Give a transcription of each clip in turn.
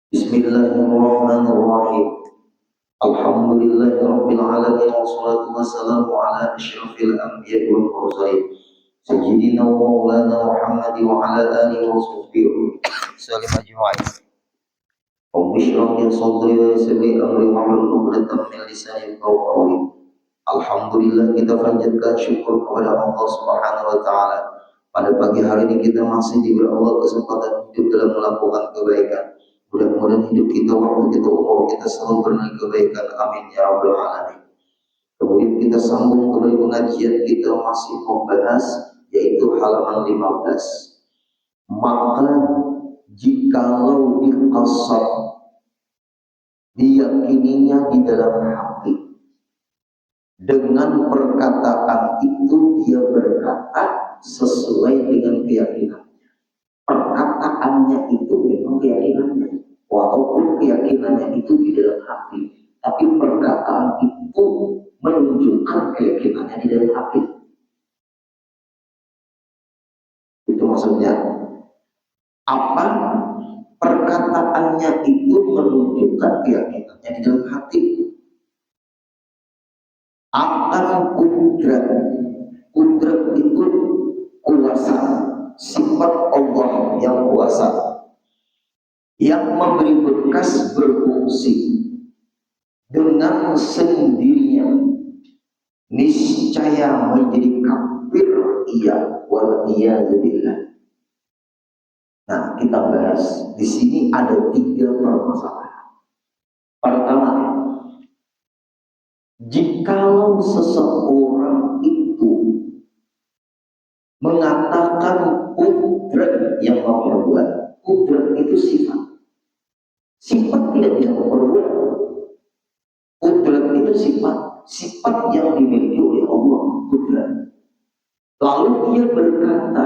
Bismillahirrahmanirrahim. Alhamdulillahirabbil alamin wassalatu wassalamu ala asyrafil anbiya'i wal mursalin sayyidina wa maulana Muhammad wa ala alihi wa sahbihi sallim ajma'in. Rabbi shrah li sadri wa yassir li amri wahlul 'uqdatam min lisani yafqahu qawli. Alhamdulillah, kita panjatkan syukur kepada Allah Subhanahu wa taala. Pada pagi hari ini kita masih diberi Allah kesempatan hidup dalam melakukan kebaikan. Mudah-mudahan hidup kita, waktu kita, umur kita selalu bernilai kebaikan. Amin ya rabbal alamin. Kemudian kita sambung kembali pengajian kita masih membahas yaitu halaman 15. Maka jikalau dikasar diyakininya di dalam hati, dengan perkataan itu dia berkata sesuai dengan keyakinan. Perkataannya itu memang keyakinannya, walaupun keyakinannya itu di dalam hati, tapi perkataan itu menunjukkan keyakinannya di dalam hati. Itu maksudnya. Apa? Perkataannya itu menunjukkan keyakinannya di dalam hati. Akan kudrat. Kudrat itu kuasa, sifat Allah yang kuasa, yang memberi bekas berfungsi dengan sendirinya, niscaya menjadi kafir ia wal iyadzubillah. Nah, kita bahas di sini ada 3 permasalahan. Pertama, jikalau seseorang itu mengatakan kudrat yang memperbuat. Kudrat itu sifat. Sifat tidak bisa memperbuat. Kudrat itu sifat. Sifat yang dimiliki oleh Allah. Kudrat. Lalu dia berkata,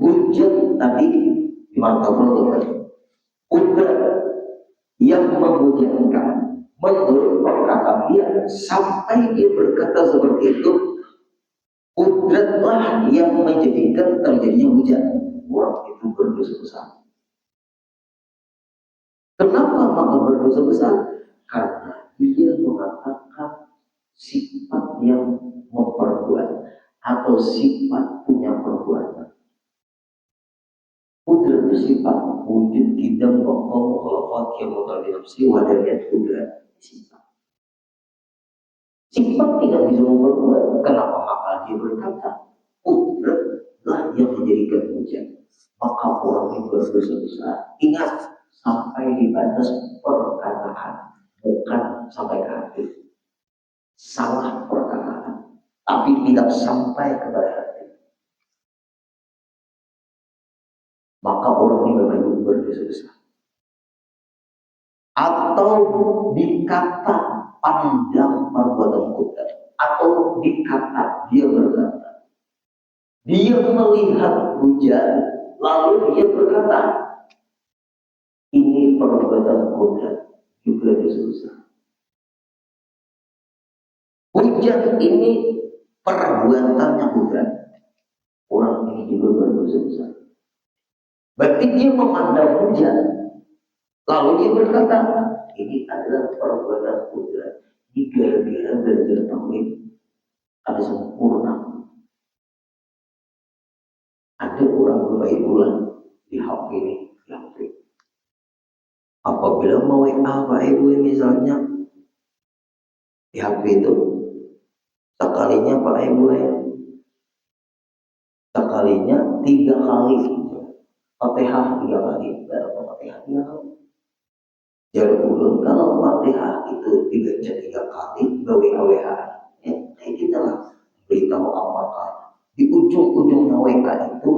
hujat tadi di martabat kudrat yang menghujatkan menurut perkataan dia, sampai dia berkata seperti itu, kudratlah yang menjadikan terjadinya hujan. Orang itu berdosa besar. Kenapa maka berdosa besar? Karena dia mengatakan sifat yang memperbuat atau sifat punya perbuatan. Kudrat itu sifat wujud tidak bakal mukhalafat yang mutaliabsi wadariat kudrat sifat. Sifat tidak bisa memperbuat. Kenapa maka dia berkata kudratlah yang menjadikan hujan? Maka orang yang berdosa besar. Ingat, sampai di batas perkataan, bukan sampai ke hati. Salah perkataan, tapi tidak sampai kepada hati. Maka orang ini memang berdosa besar. Atau dikata pandang perbuatan kudrat, atau dikata dia berkata, dia melihat hujan, lalu dia berkata, ini perbuatan kudrat, juga dosa besar. Hujan ini perbuatannya kudrat, orang ini juga berdosa besar. Berarti dia memandang hujan, lalu dia berkata, ini adalah perbuatan kudrat. Ini gara-gara belajar tauhid ada sempurna. Ada orang berbaik bulan di HP ini, di HP. Apabila mau WA Pak Ibu misalnya di HP itu, sekalinya Pak Ibu sekalinya 3 kali Fatihah 3 kali, Fatihah 3 kali. Jadi ulun kalau Fatihah itu dibaca 3 kali, WA kita lah beritahu apakah di ujung-ujungnya WA itu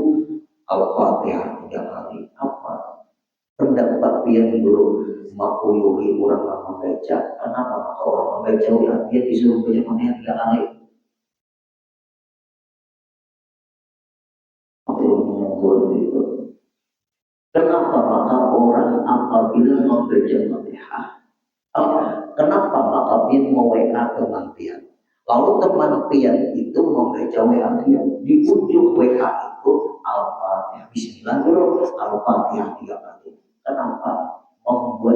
Al-Fatihah 3 kali apa pendapat yang dulu makuyuhi orang membaca. Kenapa maka orang membaca WA dia disuruh baca Fatihah 3 kali? Kenapa maka orang apabila membaca Fatihah, kenapa maka dia mau-WA teman pian, lalu teman pian itu membaca WA dia, di ujung WA itu Al-Fatihah Bismillah dulu, Al-Fatihah 3 kali. Kenapa? Membuat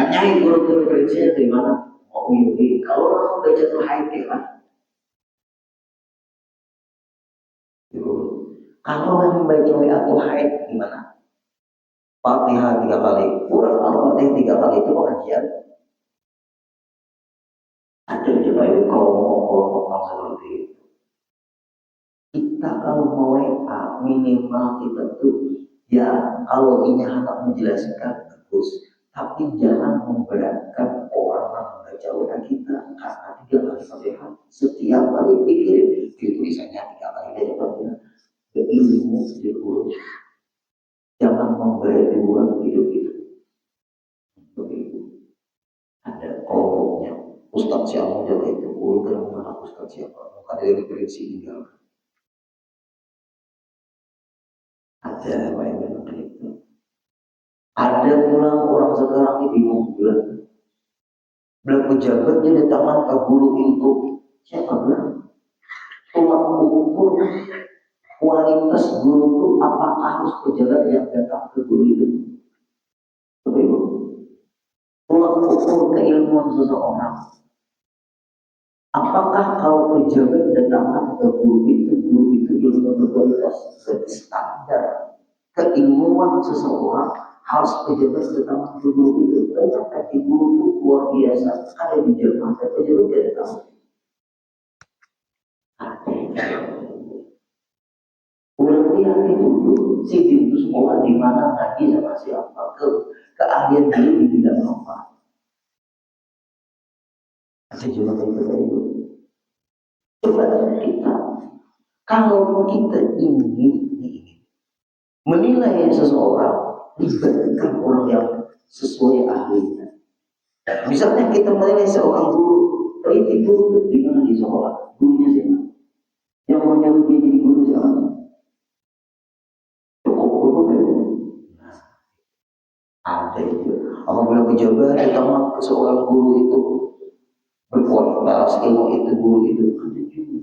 Tanyain guru referensinya dari mana? Oh ini kalau orang baca tuh high lah. Kalau yang baca WA tuh high gimana? Fatihah 3 kali, kurang Al-Fatihah 3 kali itu pengajian. Ada juga itu kelompok-kelompok seperti itu. Kita kalau mau WA minimal kita tuh ya kalau ini hendak menjelaskan bagus, tapi jangan memberatkan orang yang membaca WA kita karena 3 kali Fatihah setiap kali dikirim tulisannya 3 kali dia dapat ke ilmu dulu. Jangan memberati orang hidup itu. Begitu. Ada kelompoknya. Ustadz siapa jaga itu? Ulun mana Ustadz siapa? Bukan dari referensi tinggal. Ada apa yang benar itu? Ada pula orang sekarang ini bingung bilang, bilang pejabat jadi tangan ke guru itu siapa bilang? Tolak mengukur kualitas guru itu apakah harus pejabat yang datang ke guru itu? Tolak mengukur keilmuan seseorang. Apakah kalau pejabat datang ke guru itu ilmu berkualitas? Berarti standar keilmuan seseorang harus pejabat datang ke guru itu. Ternyata di guru itu luar biasa. Ada di Jerman, ada pejabat tidak tahu. Udah lihat itu dulu, si pintu sekolah di mana ngaji sama siapa, keahlian dia di bidang apa. Ada juga itu. Coba kita, kalau kita ingin menilai seseorang, libatkan orang yang sesuai ahlinya. Misalnya kita menilai seorang guru, teliti guru di mana di sekolah, gurunya siapa? Yang mau nyuruh dia jadi guru siapa? Cukup guru kan? Ada itu. Apabila pejabat datang ke seorang guru itu berkualitas, ilmu itu guru itu ada juga.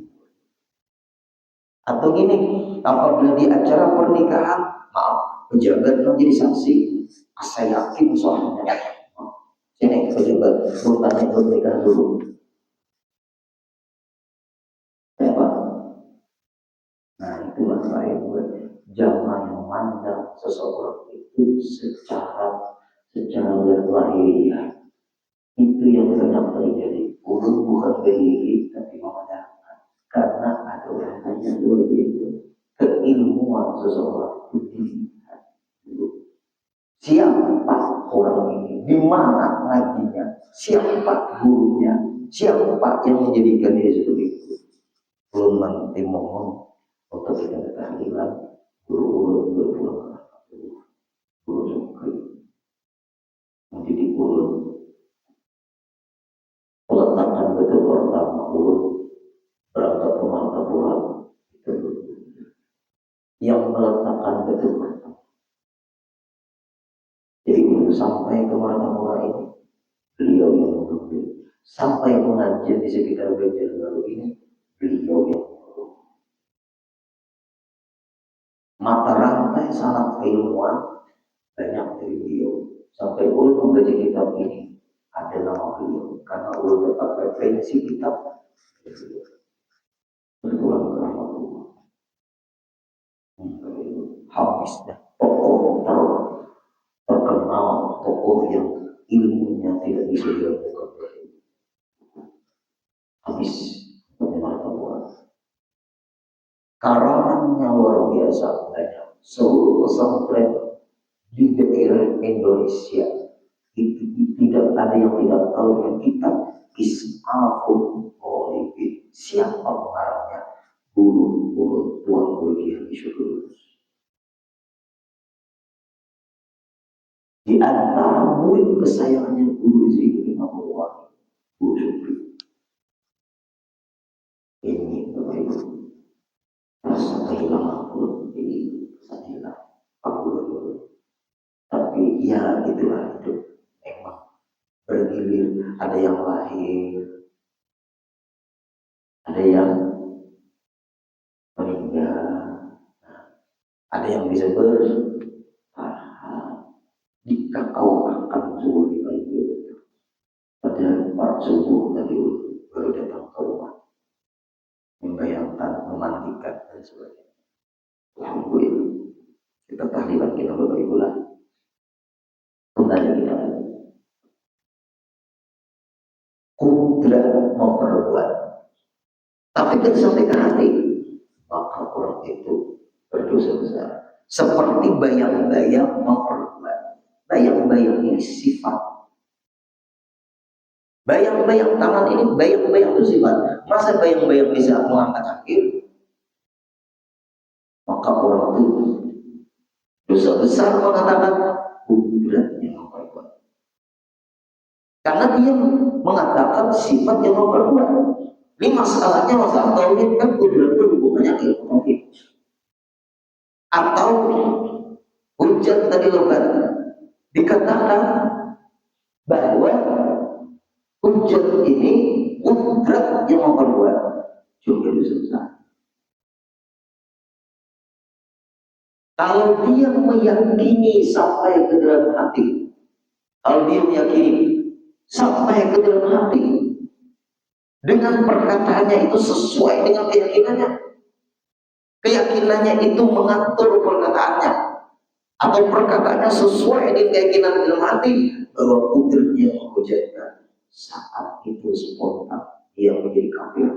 Atau gini, apabila di acara pernikahan, maaf, pejabat menjadi saksi, saya yakin soalnya. Sini pejabat, urutannya pernikahan dulu. Apa? Nah itulah saya jangan memandang seseorang itu secara lahiriah. Itu yang banyak terjadi. Ulun bukan berdiri, tapi memandangkan. Karena ada orang hanya seperti itu. Keilmuan seseorang itu dilihat dulu. Siapa orang ini? Di mana ngajinya? Siapa gurunya? Siapa yang menjadikan dia seperti itu? Belum nanti mohon untuk kita kehadiran guru berpulang guru sukri menjadi guru peletakan betul pertama guru berangkat ke Martapura itu yang meletakkan betul pertama. Jadi guru sampai ke Martapura ini beliau yang mengambil sampai pengajian di sekitar Banjarbaru ini beliau yang mata rantai sangat keilmuan banyak dari beliau sampai ulun membaca kitab ini ada nama beliau karena ulun dapat referensi kitab berpulang ke rahmatullah habis dah tokoh terkenal tokoh yang ilmunya tidak bisa dilakukan habis rahmatullah karangannya luar biasa banyak seluruh pesantren di daerah Indonesia itu tidak ada yang tidak tahu yang kita Is'aful Ghalibin. Siapa pengarangnya? Guru Tuan Guru Kiai Syukur. Di antara murid kesayangannya Guru Zikri Mahmud Guru Syukri. Ini begitu. Rasa kehilangan pun ini saya hilang. Tapi ya itulah hidup. Memang bergilir, ada yang lahir, ada yang meninggal, ada yang bisa bertahan. Jika kau akan zuri baik subuh tadi baru datang ke rumah, membayangkan, memandikan dan sebagainya. Alhamdulillah, kita tahlilan kita Bapak Ibu lah. Kembali kita kudrat memperbuat, tapi kan sampai ke hati, maka orang itu berdosa besar. Seperti bayang-bayang memperbuat. Bayang-bayang ini sifat. Bayang-bayang tangan ini, bayang-bayang itu sifat. Masa bayang-bayang bisa mengangkat kaki? Maka orang itu dosa besar mengatakan kudratnya memperbuat. Karena dia mengatakan sifat yang memperbuat. Ini masalahnya masalah tauhid kan kudrat itu hubungannya ke tauhid. Atau hujat tadi logat dikatakan bahwa hujat ini kudrat yang memperbuat juga dosa. Kalau dia meyakini sampai ke dalam hati, kalau dia meyakini sampai ke dalam hati dengan perkataannya itu sesuai dengan keyakinannya, keyakinannya itu mengatur perkataannya, atau perkataannya sesuai dengan keyakinan dalam hati bahwa kudratnya menghujatkan, saat itu spontan dia menjadi kafir.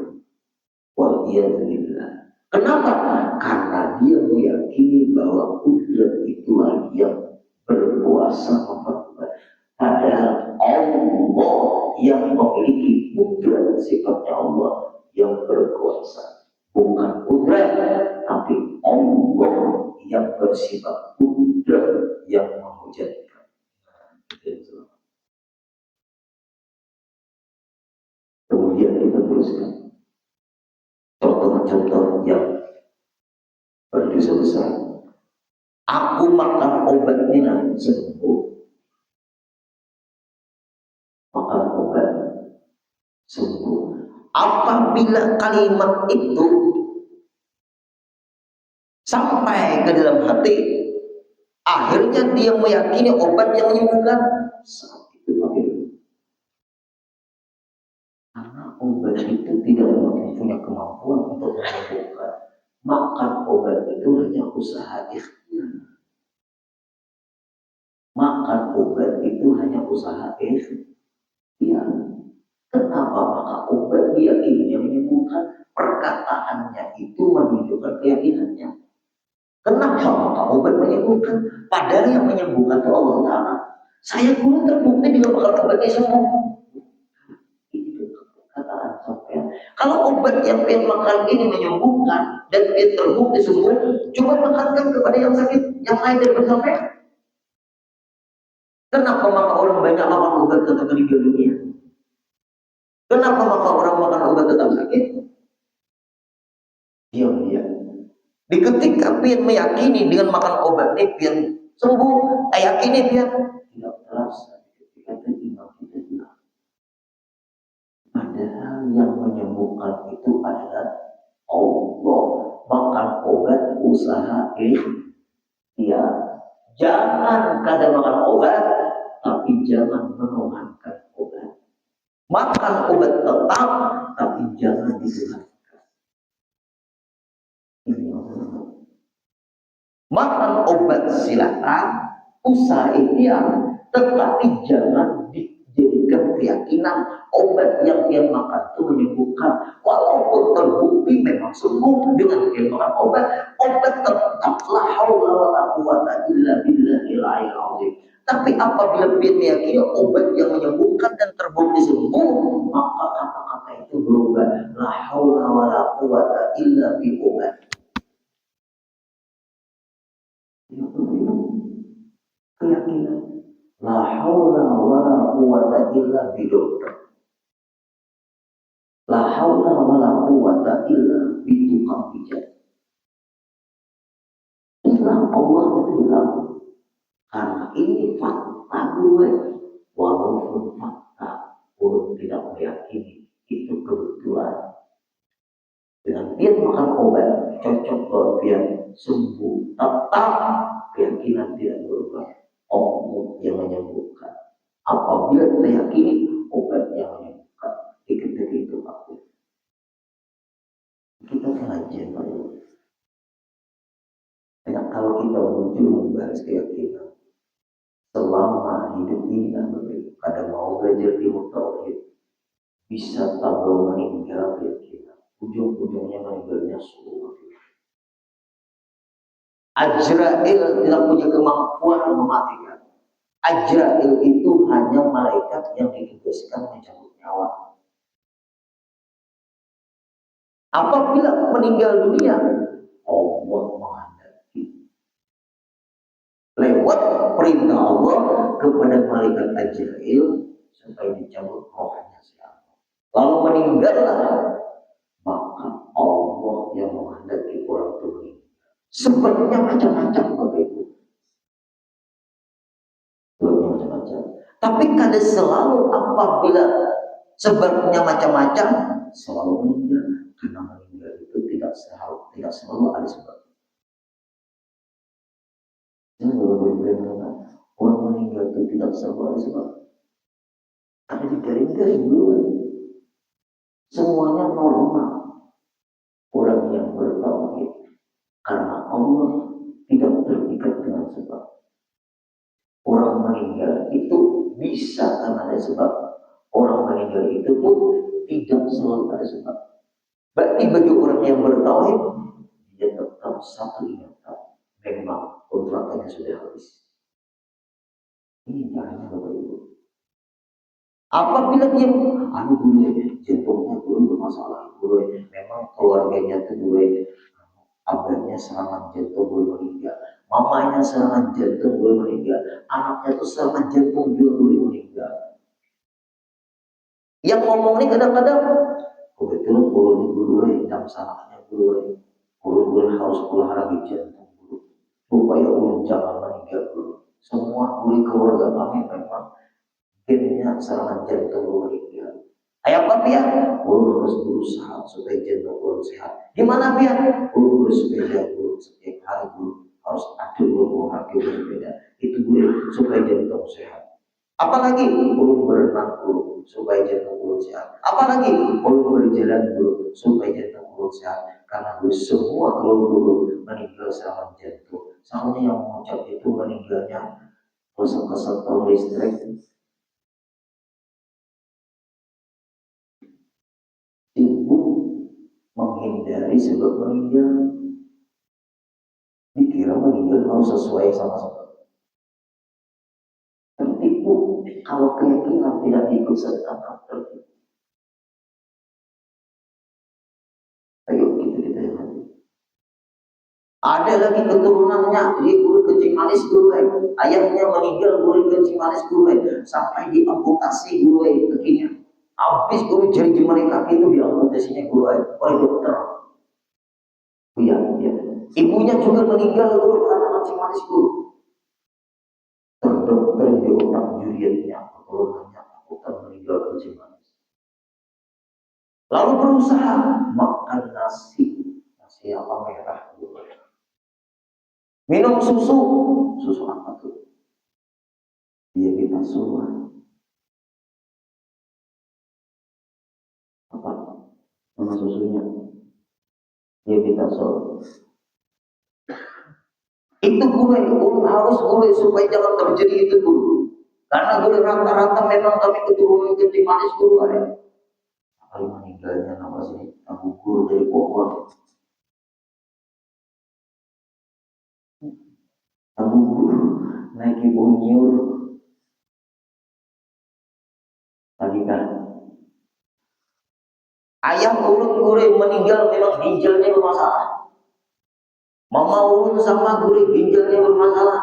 Waliyadzubillah. Kenapa? Karena dia meyakini bahwa kudrat itulah yang berkuasa memperbuat. Padahal Allah yang memiliki kudrat, sifatnya Allah yang berkuasa. Bukan kudrat, tapi Allah yang bersifat kudrat yang menghujatkan. Kemudian kita teruskan contoh-contoh yang berdosa besar. Aku makan obat ini sembuh. Makan obat sembuh. Apabila kalimat itu sampai ke dalam hati, akhirnya dia meyakini obat yang menyembuhkan, saat itu akhirnya. Karena obat itu tidak punya kemampuan untuk menyembuhkan. Makan obat itu hanya usaha ikhtiar. Makan obat itu hanya usaha ikhtiar. Kenapa? Maka obat diyakini yang menyembuhkan, perkataannya itu menunjukkan keyakinannya. Kenapa? Maka obat menyembuhkan, padahal yang menyembuhkan itu Allah Ta'ala. Saya pun terbukti dengan bakal obatnya sembuh. Itu perkataan sampai. Kalau obat yang makan ini menyembuhkan dan dia terbukti sembuh, coba makankan kepada yang sakit, yang lain dan bersampai. Kenapa maka orang banyak makan obat tetap meninggal dunia? Kenapa maka orang makan obat tetap sakit? Diam-diam. Di ketika pian meyakini dengan makan obat ini pian sembuh, yakini pian tidak terasa ketika terimak kita bilang. Padahal yang menyembuhkan itu adalah Allah. Makan obat usaha ikhtiar. Jangan kadang makan obat, tapi jangan menuhankan obat. Makan obat tetap, tapi jangan dituhankan. Makan obat silakan, usaha ikhtiar, tetapi jangan dijadikan keyakinan obat yang dia makan itu menyembuhkan. Walaupun terbukti memang sembuh dengan dia makan obat tetap la haula wala quwata illa billahil azim. Tapi apabila dia meyakini obat yang menyembuhkan dan terbukti sembuh, maka kata-kata itu berubah, la haula wala quwata illa billah. Keyakinan la haula wala quwata illa billah. La haula wala quwata illa bitukang bijak. Hilang Allah itu hilang. Karena ini fakta gue. Walaupun fakta pun tidak meyakini itu kebetulan. Dengan dia makan obat cocok kalau dia sembuh, tetap keyakinan tidak berubah. Allah yang menyembuhkan. Apabila kita yakini obat yang menyembuhkan, ketika itu Pak. Kita pengajian Pak. Karena kalau kita muncul membahas keyakinan selama hidup ini pada mau belajar ilmu tauhid bisa tahu meninggal keyakinan ujung-ujungnya meninggalnya suruh. Ajrail tidak punya kemampuan mematikan. Ajrail itu hanya malaikat yang ditugaskan mencabut nyawa. Apabila meninggal dunia, Allah menghendaki lewat perintah Allah kepada malaikat Ajrail supaya dicabut rohnya siapa. Lalu meninggallah, maka Allah yang menghendaki orang itu meninggal. Sebabnya macam-macam Bapak Ibu. Sebabnya macam-macam. Tapi kadang selalu apabila sebabnya macam-macam, selalu meninggal. Karena meninggal itu tidak selalu ada sebab. Orang meninggal itu tidak selalu ada sebab. Karena digaring-garing dulu. Semuanya normal. Orang yang bertauhid karena Allah tidak terikat dengan sebab. Orang meninggal itu bisa karena ada sebab. Orang meninggal itu pun tidak selalu ada sebab. Berarti bagi orang yang bertauhid, dia tetap satu ingatan. Memang kontrakannya sudah habis. Ini caranya Bapak Ibu. Apabila dia, jantungnya bermasalah, memang keluarganya itu abahnya serangan jantung meninggal, mamanya serangan jantung meninggal, anaknya itu serangan jantung juga meninggal. Yang ngomong ini kadang-kadang kebetulan ini guru jam salahnya guru harus olahraga jantung dulu supaya jangan meninggal dulu. Semua keluarga kami memang gennya serangan jantung meninggal. Ayah apa ya? Harus berusaha supaya jantung sehat. Gimana ya? Bersepeda setiap hari harus ada olahraga bersepeda. Itu supaya jantung sehat. Apalagi berenang supaya jantung sehat. Apalagi berjalan supaya jantung sehat. Karena semua meninggal serangan jantung. Soalnya yang mengucap itu meninggalnya kesel-kesel listrik. Ibu menghindari sebab meninggal. Dikira meninggal harus sesuai sama sebab. Tertipu kalau keyakinan tidak ikut serta tertipu. Ayo kita lihat. Ada lagi keturunannya, dia guru kencing manis ayahnya meninggal guru kencing manis sampai diamputasi kakinya. Habis jari jemari kaki itu diamputasinya oleh dokter. Iya. Ibunya juga meninggal karena kencing manis Terdokter di otak juriannya, keturunannya akan meninggal kencing manis. Lalu berusaha makan nasi apa merah minum susu apa tuh? Dia kita semua apa? Nama susunya dia kita semua. Itu harus supaya jangan terjadi itu karena rata-rata memang kami keturunan kencing manis Kali meninggalnya nama sih aku dari pohon. Abu naik nyur lagi kan. Ayah ulun meninggal memang ginjalnya bermasalah. Mama ulun sama ginjalnya bermasalah.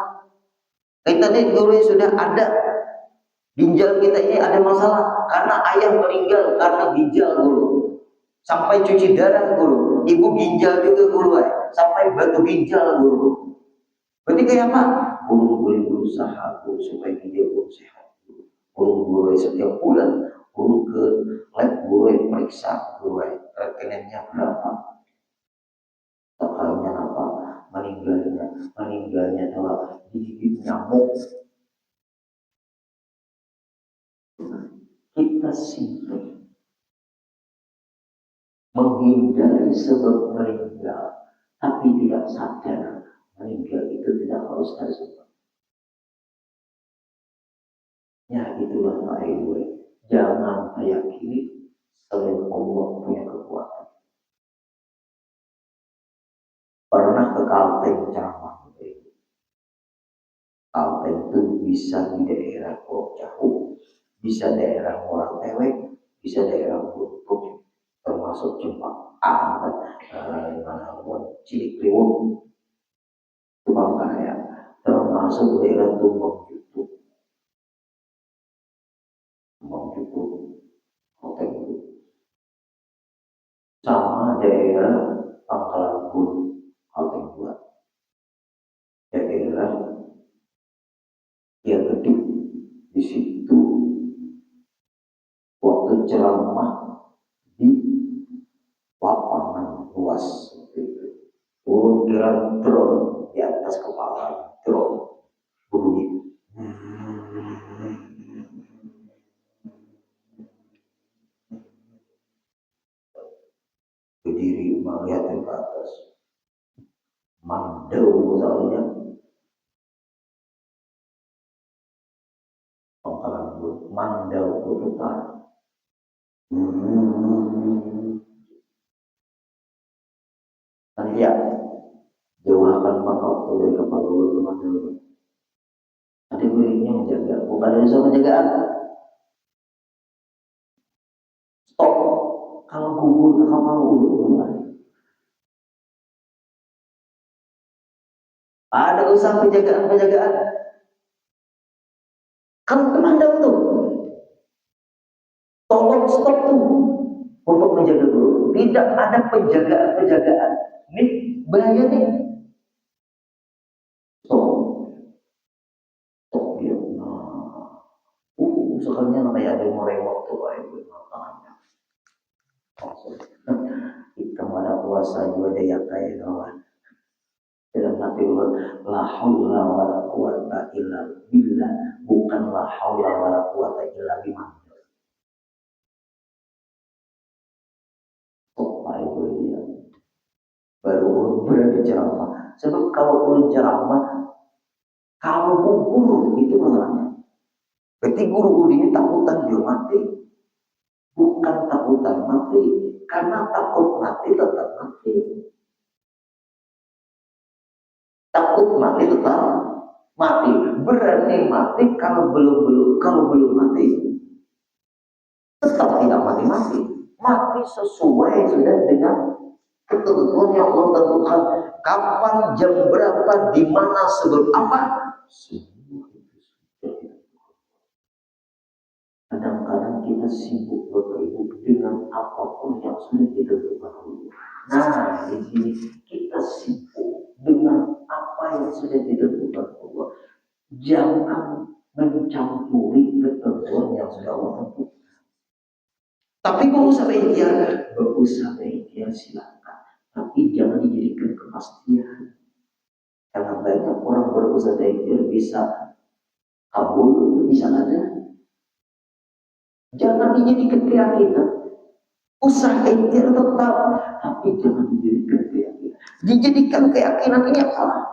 Kita nih sudah ada ginjal kita ini ada masalah karena ayah meninggal karena ginjal sampai cuci darah ibu ginjal juga sampai batu ginjal berarti kayak apa? Berusaha supaya dia sehat. Setiap bulan ke lab periksa rekeningnya berapa, tekannya apa, meninggalnya adalah digigit nyamuk. Kita simpan menghindari sebab meninggal, tapi tidak sadar meninggal itu tidak harus ada sebab. Ya itulah Pak Ibu. Jangan meyakini selain Allah punya kekuatan. Pernah ke Kalteng ceramah. Kalteng itu bisa di daerah Pulau Jahu, bisa daerah Muara Tewek, bisa daerah Bukit, termasuk Cempaka, Cilikriwung, Tukang Kaya, termasuk daerah Tumbang Jutu, Kalteng itu, sama daerah Pangkalan Bun, Kalteng 2, daerah yang gede di situ waktu ceramah di lapangan luas turun kira drone di atas kepala drone bunyi berdiri melihat ke atas mandau misalnya pangkalan mandau berputar ya jauh akan waktu dari kepala ke mandau ada gurunya menjaga bukan dari soal penjagaan stop kalau gugur ke kapal mulai ada usaha penjagaan kan mandau tuh tolong stop tuh untuk menjaga guru. Tidak ada penjagaan. Nih bahaya nih. Stop dia. Sekarang kayak ada yang merengok tuh kayak gue tangannya. Kita mana puasa juga daya kayak kawan. Dalam hati la haula wala quwata illa billah, bukan la haula wala quwata illa billah. Baru berani ceramah. Sebab kalau belum ceramah, kalau guru itu masalahnya. Berarti guru ini takutan dia mati. Bukan takutan mati, karena takut mati tetap mati. Takut mati tetap mati. Berani mati kalau belum mati, tetap tidak mati. Mati sesuai sudah dengan ketentuan yang Allah tentukan. Kapan, jam berapa, di mana, sebelum apa? Kadang-kadang kita sibuk Bapak-Ibu dengan apapun yang sudah ditentukan Allah. Nah, di sini kita sibuk dengan apa yang sudah ditentukan Allah. Jangan mencampuri ketentuan yang sudah Allah tentukan. Tapi berusaha ikhtiar silakan. Tapi jangan dijadikan kepastian. Karena banyak orang berusaha ikhtiar bisa kabul, bisa ada. Jangan dijadikan keyakinan. Usaha ikhtiar tetap, tapi jangan dijadikan keyakinan. Dijadikan keyakinan ini yang salah.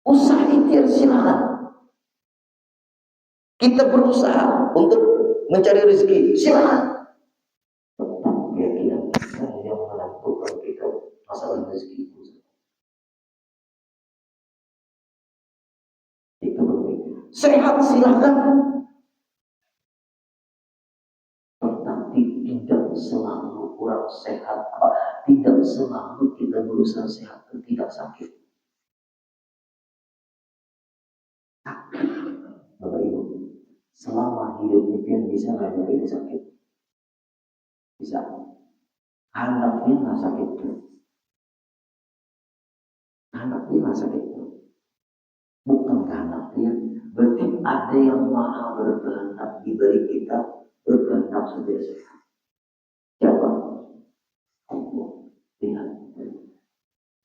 Usaha ikhtiar silakan. Kita berusaha untuk mencari rezeki, silakan. Tetap keyakinan kita yang menentukan kita masalah rezeki itu. Itu berbeda. Sehat silakan. Tetapi tidak selalu kurang sehat, tidak selalu kita berusaha sehat dan tidak sakit. Bapak Ibu, selama hidup itu yang bisa nggak jadi sakit? Bisa. Anaknya nggak sakit tuh. Anaknya nggak sakit tuh. Bukan karena dia, berarti ada yang maha berkehendak di balik kita berkehendak supaya sehat. Siapa? Allah. Lihat.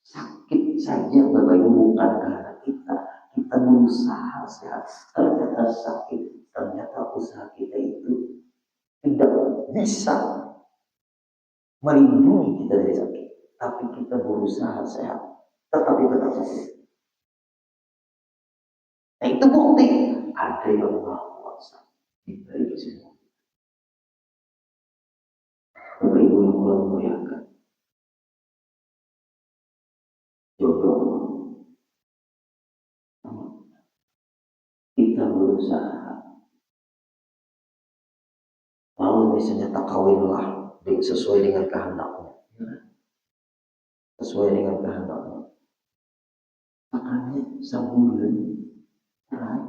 Sakit saja Bapak Ibu bukan karena kita berusaha sehat. Ternyata sakit, ternyata usaha kita itu tidak bisa melindungi kita dari sakit, tapi kita berusaha sehat, tetapi tetap sakit. Nah itu bukti ada yang maha kuasa di balik semua. Bapak Ibu yang Allah muliakan, jodoh kita berusaha. Lalu misalnya tak kawinlah sesuai dengan kehendaknya, sesuai dengan kehendaknya. Makanya sebulan cerai.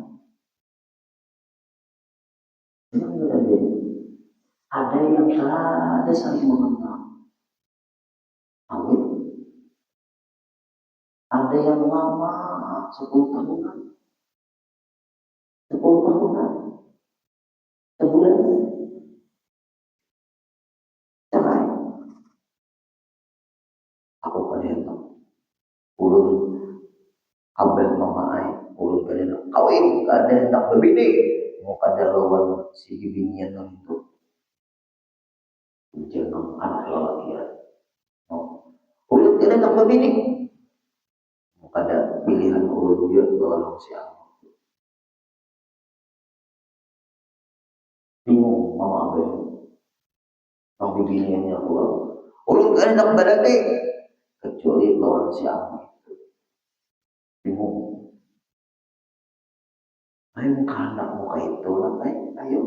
Ada yang ada saling mengenal, awet. Ada yang lama 10 tahunan, 10 tahunan, sebulan cerai. Aku kalian tahu, ulun abel mama ai, ulun kalian kawin, ada hendak berbini, mau kada lawan si binian itu, jangan anak lelaki ya. Ulun kalian hendak berbini, mau kada pilihan ulun dia lawan si aku. Bingung mama abel, mau biniannya keluar. Ulun kalian hendak berani, kecuali lawan si aku. Bingung. Ayo anak muka itu lah, ayo.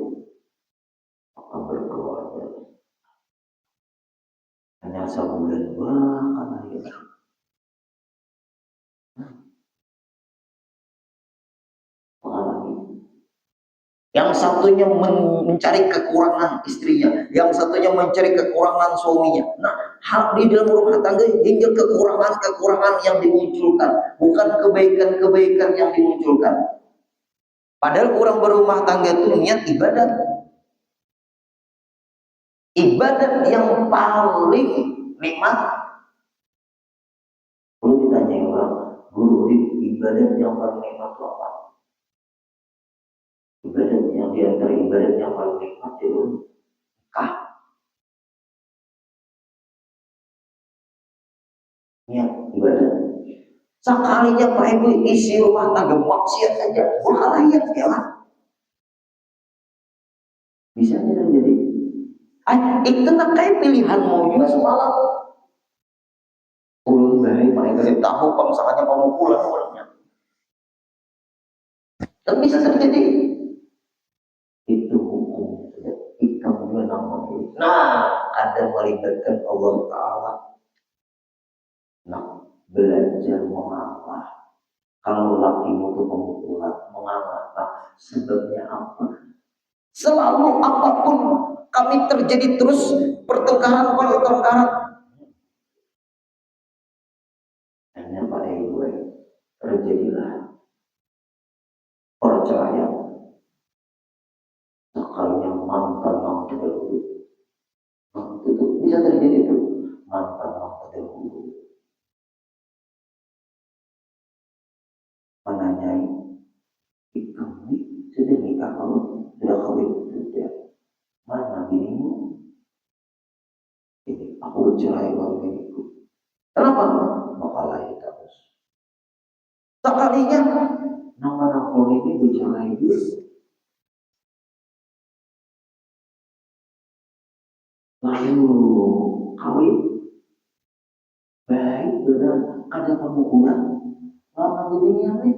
Maka berkeluarga. Hanya sebulan, wah kan ayo. Yang satunya mencari kekurangan istrinya, yang satunya mencari kekurangan suaminya. Nah, hak di dalam rumah tangga hingga kekurangan-kekurangan yang dimunculkan, bukan kebaikan-kebaikan yang dimunculkan. Padahal orang berumah tangga itu niat ibadat. Ibadat yang paling nikmat. Kalau ditanya orang, guru ibadat yang paling nikmat itu apa? Ibadat yang diantara ibadat yang paling nikmat itu nikah. Niat ibadat. Sekalinya Pak Ibu isi rumah tangga maksiat saja, berhalayat ya lah. Bisa terjadi. Itu nak kayak pilihanmu juga semalam. Ulun baik mereka kasih tahu kalau misalnya pemukulan orangnya. Dan bisa terjadi. Itu hukum. Ikam juga namanya. Nah, ada melibatkan Allah Ta'ala. Nah, belajar mengalah. Kalau lakimu itu pemukulan, mengalah. Nah, sebabnya apa? Selalu apapun kami terjadi terus pertengkaran. Hanya pada ibu terjadilah perceraian. Sekalinya mantan dahulu. Itu bisa terjadi itu mantan dahulu. Menanyai, kamu sudah nikah kamu sudah kawin sudah. Mana binimu? Ini aku bercerai dengan biniku. Kenapa? Makalah terus. Sekalinya nama ini bercerai dulu. Lalu kawin baik benar ada pemukulan lawan bininya nih,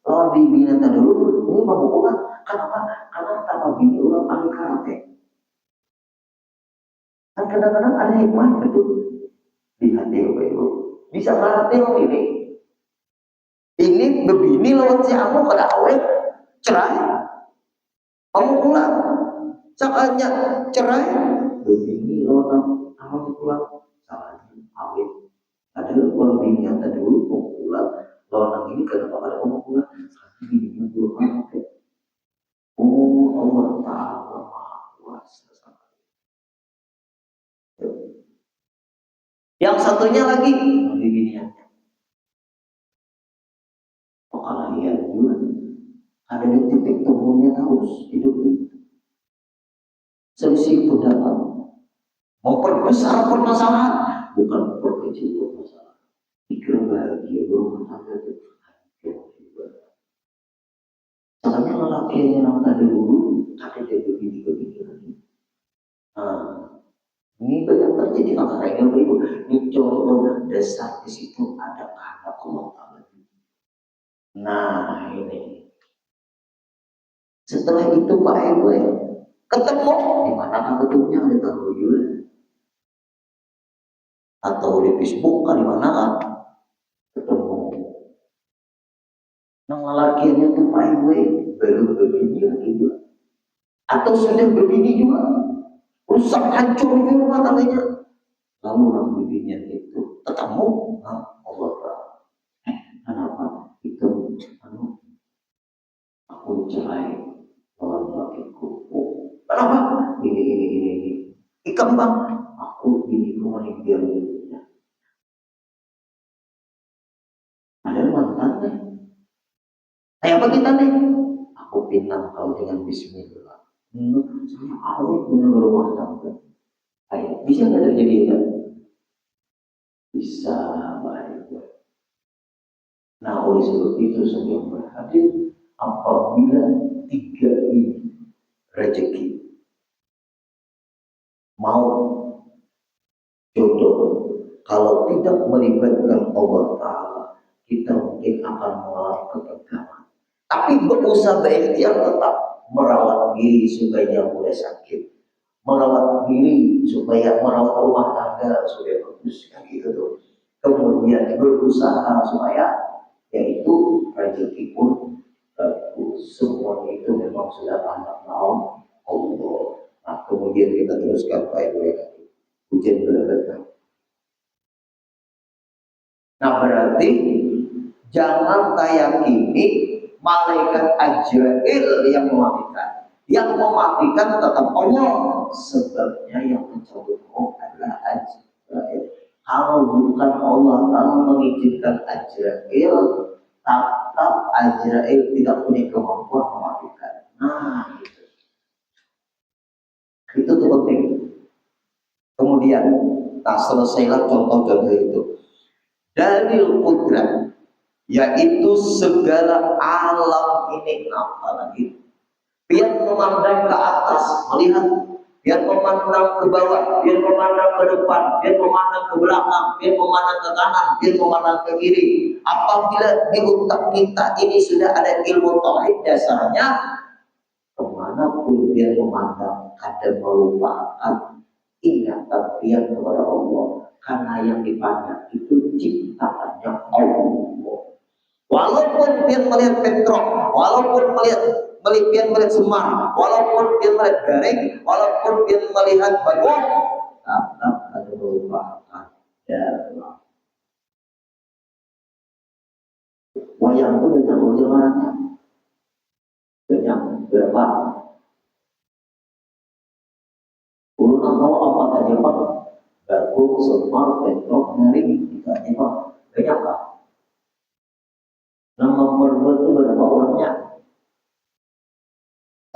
lawan bininya tadi dulu ini pemukulan. Kenapa? Karena tanpa bini orang ahli karate. Kan kadang-kadang ada hikmah itu di hati Bapak Ibu. Bisa karate lo ini bebini lawan si kamu kada awet cerai pemukulan. Sekalinya cerai bebini lawan kamu pulang salahnya awet. Ada orang bini yang tadi dulu pemukulan lawan ini kenapa ada pemukulan? Karena bininya dulu awet. Oh Allah Ta'ala Maha Kuasa. Yang satunya lagi bininya. Oh kalau iya juga ada di titik temunya terus hidup itu. selisih pendapat, memperbesar permasalahan, bukan memperkecil permasalahan. Pikir bahagia berumah tangga itu juga. Soalnya lelaki yang tadi dulu, ada dia begini lagi. Ini banyak terjadi antara yang beribu. Ini contoh dasar di situ ada anak Allah Ta'ala. Nah ini. Setelah itu Pak Ibu ketemu di mana kan ketemunya ada tahu juga. Atau di Facebook kan di mana kan ketemu. Nah lelakiannya tuh Pak Ibu baru begini lagi juga. Atau sudah begini juga. Rusak hancur di rumah tangganya. Lalu orang bibinya itu ketemu Allah Ta'ala. Kenapa? Itu aku cerai dengan lakiku. Kenapa? Ini. Ikan bang, aku ini kemarin dia ini. Ada mantannya. Kayak apa kita nih? Aku pinang kau dengan Bismillah. Saya awet punya rumah tangga. Ayo, bisa nggak terjadi ya? Bisa, baik. Nah, oleh sebab itu saya berhadir apabila tiga ini rezeki, mau jodoh, kalau tidak melibatkan Allah Ta'ala, kita mungkin akan mengalami kegagalan. Tapi berusaha berikhtiar tetap merawat diri supaya jangan mulai sakit, merawat diri supaya merawat rumah tangga supaya bagus, kan gitu tuh. Kemudian berusaha supaya yaitu rezeki pun semua itu memang sudah anak Allah. Nah kemudian kita teruskan Pak Ibu ya, ujian benar-benar. Nah berarti jangan kayakini malaikat Ajrail yang mematikan. Yang mematikan tetap Allah. Sebabnya yang mencabut roh adalah Ajrail. Kalau bukan Allah yang mengizinkan Ajrail, tetap Ajrail tidak punya kemampuan mematikan. Nah, itu tuh penting. Kemudian, tak selesailah contoh-contoh itu. Dalil qudrat, yaitu segala alam ini apalagi biar memandang ke atas, melihat, biar memandang ke bawah, biar memandang ke depan, biar memandang ke belakang, biar memandang ke kanan, biar memandang ke kiri. Apabila di otak kita ini sudah ada ilmu tauhid dasarnya, kemanapun dia memandang ada melupakan ingatan dia kepada Allah, karena yang dipandang itu ciptaannya Allah. Walaupun dia melihat petrol, walaupun dia melihat semar, walaupun dia melihat garing, walaupun dia melihat batu, tetap ada melupakan dalam. Wayang itu banyak bagaimana? Banyak berapa? Ulun tahu apa saja Pak? Batu, semar, petrol, garing, ikannya Pak. Banyak Pak. Nama berbuat itu berapa orangnya?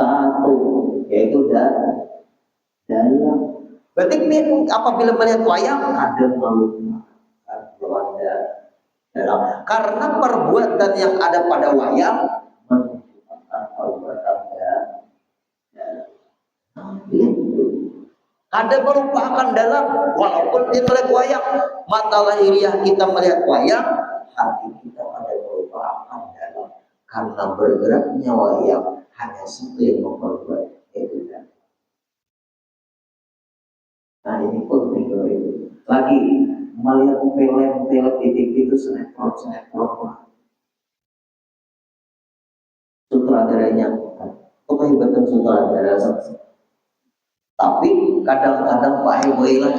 Satu, yaitu dalam. Berarti apabila melihat wayang ada malu, ada dalam. Karena perbuatan yang ada pada wayang menunjukkan perbuatan dalam. Ada merupakan dalam, walaupun dia melihat wayang, mata lahiriah kita melihat wayang, hati kita ada merupakan dalam. Karena bergeraknya wayang hanya satu yang memperbuat, yaitu dalam. Nah ini penting itu. Lagi melihat film di TV itu sinetron. Sutradaranya, itu kehebatan sutradara. Tapi kadang-kadang Pak Ibu film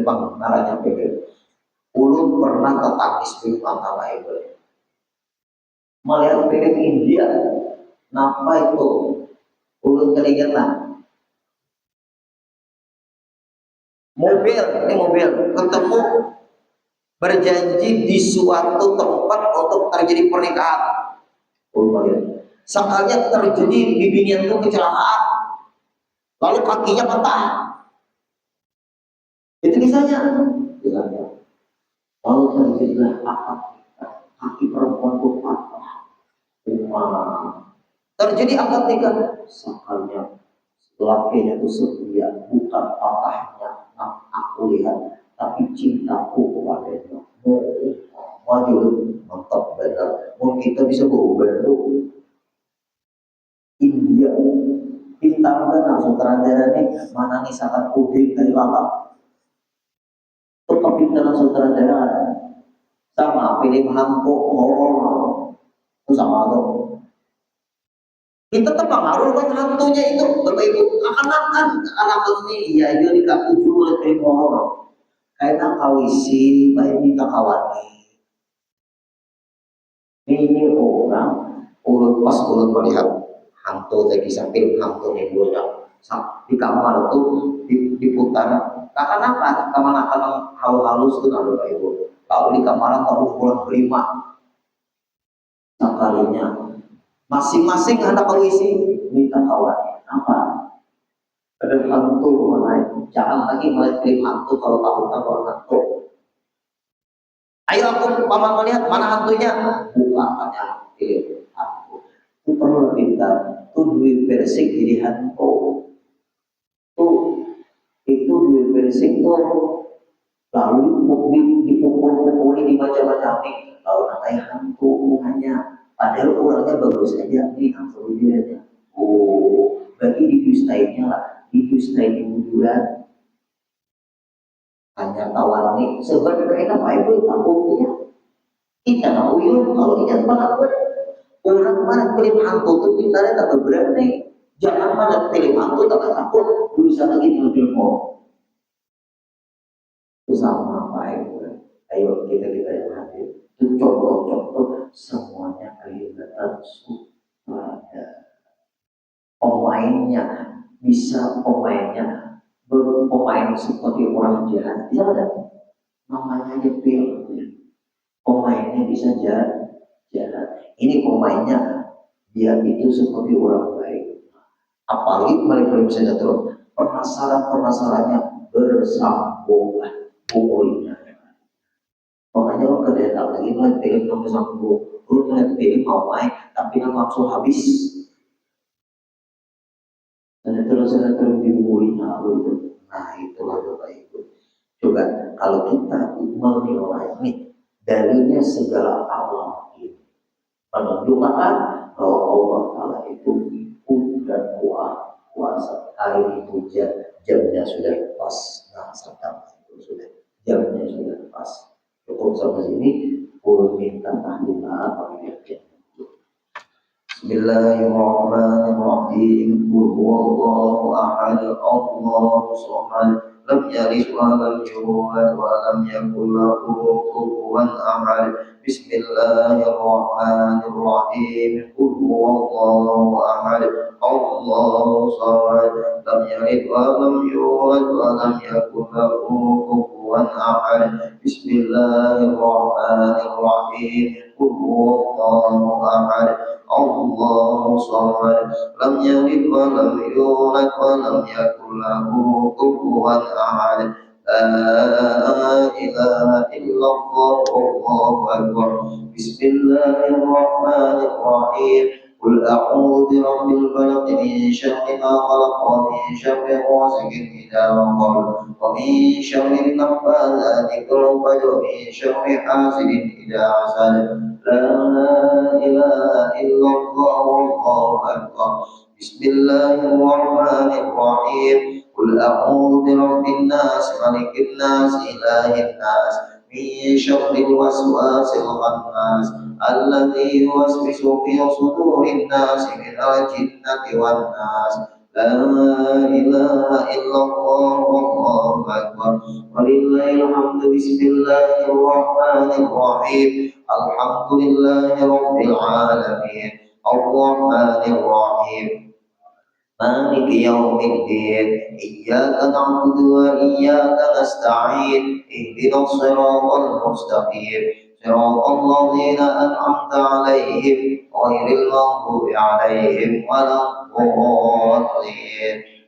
pengarangnya film. Ulun pernah ketangkis di mata Pak Ibu. Melihat film India, kenapa itu? Ulun teringat lah. Mobil ketemu berjanji di suatu tempat untuk terjadi pernikahan. Sakalnya terjadi di binian itu kecelakaan. lalu kakinya patah. Itu kisahnya. Lalu terjadilah akad nikah. Kaki perempuan itu patah. Terjadi akad nikah. Sakalnya lakinya itu setia, bukan patahnya. Nah, aku lihat, tapi cintaku kepadanya. Maju, mantap benar. Mau kita bisa berubah tuh. India, bintang benar sutradara ini mana nih sangat puding dari lama. Itu kepintaran sutradara sama film hantu horor itu sama tuh. Kita terpengaruh kan hantunya itu, Bapak Ibu. Anak-anak ini iya dia dikatuju oleh film horor. Karena kawisi, baik minta kawani. Ini orang urut pas urut melihat hantu dari kisah film hantu yang banyak di kamar tuh diputar. Karena apa? Kamar halus tuh nggak Bapak Ibu. Lalu di kamar taruh bulan kelima. Sekalinya masing-masing anak kawisi minta kawani. Apa? Ada hantu menaik. Jangan lagi melihat film hantu kalau tahu hantu. Ayo aku paman melihat mana hantunya. Bukan hanya film hantu. Itu perlu pintar. Itu duit persik jadi hantu. Itu duit persik tuh. Lalu dipukul-pukuli dibaca-baca nih. Lalu katanya hantu hanya. Padahal orangnya bagus saja nih hantu dia. Oh, berarti didustainya lah. Didustai di bujuran. Hanya tawar nih. Sebenarnya apa itu takutnya? Kita tahu yuk kalau ingat banget. Orang mana film hantu tuh pintarnya tak berani. Jangan mana film hantu tak takut. Bisa lagi film horor. Itu sama apa itu? Ayo kita yang hadir. Itu contoh-contoh semuanya kelihatan pada pemainnya bisa pemain seperti orang jahat. Bisa ada namanya aja film. Pemainnya bisa jahat. Ini pemainnya dia itu seperti orang baik. Apalagi mereka bisa terus permasalahannya bersambungan umurnya. Makanya lo kedatang lagi melihat film yang bersambung, lo melihat film mau main tapi kan langsung habis. Dan terus diumurinya itu. Nah itulah Bapak Ibu. Coba kalau kita menilai ini dalilnya segala Allah ini menunjukkan bahwa Allah Ta'ala itu ikut dan kuasa. Hari itu jamnya sudah pas. Nah sekarang itu sudah jamnya sudah pas. Cukup sampai sini. Ulun minta tahlilan pakai. Bismillahirrahmanirrahim. Qul huwallahu ahad, Allahu samad, lam yalid wa lam yulad wa lam yakul lahu kufuwan ahad. Bismillahirrahmanirrahim. Qul huwallahu ahad, Allahu samad, lam yalid wa lam yulad wa lam yakul lahu kufuwan ahad. Bismillahirrahmanirrahim. Qul huwallahu ahad, Allahu samad, lam yalid wa lam yulad wa lam yakul lahu kufuwan ahad. La ilaha illallah, wallahu akbar. Bismillahirrahmanirrahim. Qul a'udzu birabbil falaq, min syarri ma khalaq, wa min syarri ghasiqin idza waqab, wa min syarri naffaathati fil 'uqad, wa min syarri hasidin idza hasad. La ilaha illallah, wallahu akbar. Bismillahirrahmanirrahim. Qul a'udzu birabbin nas, malikin nas, ilahin nas, min syarril waswasil khannas, alladzi yuwaswisu fi sudurin nas, minal jinnati wan nas. La ilaha illallah, wallahu akbar. Walillahil hamdu. Bismillahirrahmanirrahim. Alhamdulillahi rabbil alamin. Ar-Rahmanir Rahim. Maliki yaumiddin. Iyyaka na'budu wa iyyaka nasta'in. Ihdinas siratal mustaqim. Siratal ladzina an'amta 'alaihim ghairil maghdubi 'alaihim waladdallin.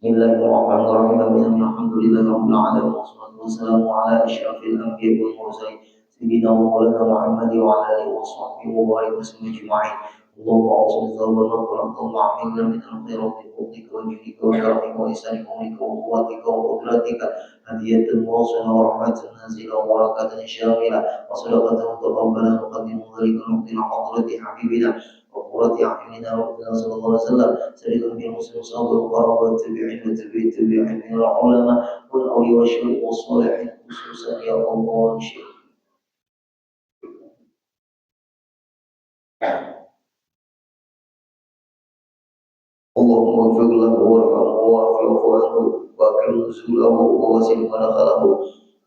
Bismillahirrahmanirrahim. Alhamdulillahirabbil alamin wassalatu wassalamu ala asyrafil anbiya'i wal mursalin sayyidina wa maulana Muhammad wa ala alihi wa sahbihi wa barik wasallam ajma'in. Allahumma awsil zawabana wa Allahumma amilna min al-khairati fadlika wa judika wa karamika wa ihsanika wa minka wa quwwatika wa qudratika hadiyatan wasila wa rahmatan nazila wa barakatan syamila wa sadaqatan mutaqabbalan wa qaddimu dhalika nuqtina hadrati habibina وقرة أعيننا ربنا صلى الله عليه وسلم سيد الأنبياء المسلمين صحابة القرى والتابعين والتابعين من العلماء والأولياء والشهداء والصالحين خصوصا يا الله شيخ. اللهم اغفر له وارحمه واعف عنه واكرم نزوله ووسع مدخله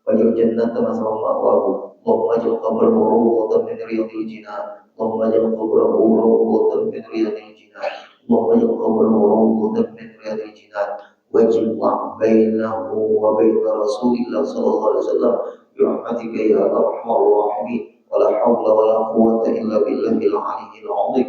واجعل الجنة مثواه مأواه. اللهم اجعل قبره روضة من رياض الجنان. اللهم اجعل قبره روضة من رياض الجنان. اللهم اجعل قبره روضة من رياض الجنان واجمع بينه وبين رسول الله صلى الله عليه وسلم برحمتك يا ارحم الراحمين ولا حول ولا قوة إلا بالله العلي العظيم.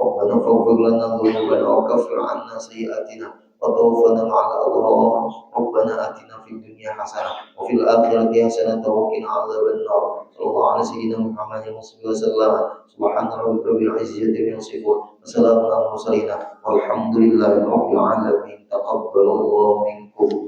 ربنا فاغفر لنا ذنوبنا وكفر عنا سيئاتنا وتوفنا مع الأبرار. ربنا آتنا في الدنيا حسنة وفي الآخرة حسنة وقنا عذاب النار. صلى الله على سيدنا محمد وسلم. سبحان ربك رب العزة عما يصفون وسلام على المرسلين والحمد لله رب العالمين. تقبل الله منكم.